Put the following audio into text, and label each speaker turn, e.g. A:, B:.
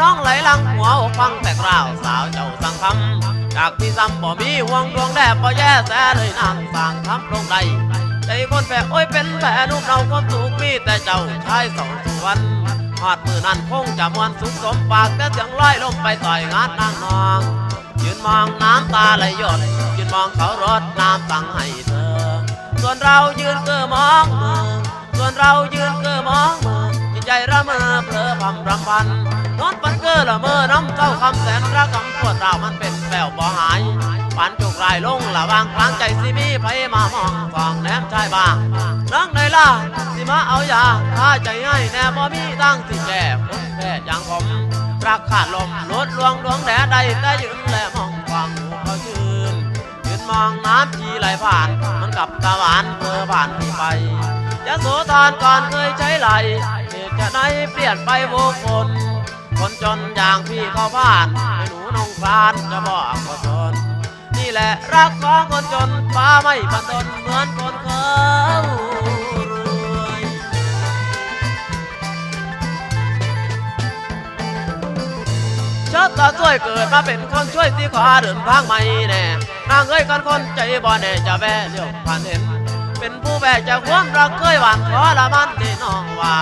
A: น้องไหลหลังหัวอกฟังแต่กล่าวสาวเจ้าสั่งคำจากพี่ซ้ำบ่มีห่วงดวงแดดบ่แย่แสเลยนางสั่งทำลงใดใจคนแฝโอ้ยเป็นแผลนุ่มเราความสุขมีแต่เจ้าชายสองสุวรรณหอดมือนั้นคงจะมวนสุขสมปากแต่เสียงลอยลมไปต่อยงานนางนองยืนมองน้ำตาไหลหยดยืนมองเขารดน้ำสั่งให้เธอส่วนเรายืนเก้อมองมือส่วนเรายืนเก้อมองมือจิตใจระเมอเพลอพำรำพันนอนปันเก้อละเมอน้ำเจ้าคำแสนรักคำปวดเรามันเป็นแปวบ่หายปันจุกลายลงละวางกลางใจสิมีไผมามองฟองแนมชายบ้างน้องในล่ะสิมาเอายาถ้าใจให้แน่บ่มีตั้งสิแก่คนแพ้อย่างผมรักขาดลมลดลวงดวงแดดใดแต่ยืนและมองฟังหูเขาชื่นยืนมองน้ำที่ไหลผ่านมันกับตะวันเมื่อผ่านที่ไปยะโสธรก่อนเคยใช้ไหลเหตุจะไหนเปลี่ยนไปโวคนคนจนอย่างพี่เขาผ่านให้หนูนงคลานจะบอกก็ทนนี่แหละรักของคนจนฟ้าไม่บันดลเหมือนคนเขารวยชะตาช่วยเกิดมาเป็นคนช่วยที่ขอเดินทางไม่แน่นางเอ้ยกันคนใจบ่แน่จะแว่เลี้ยวผ่านเห็นเป็นผู้แบกจากความรักเคยหวานขอละมันที่น้องว่า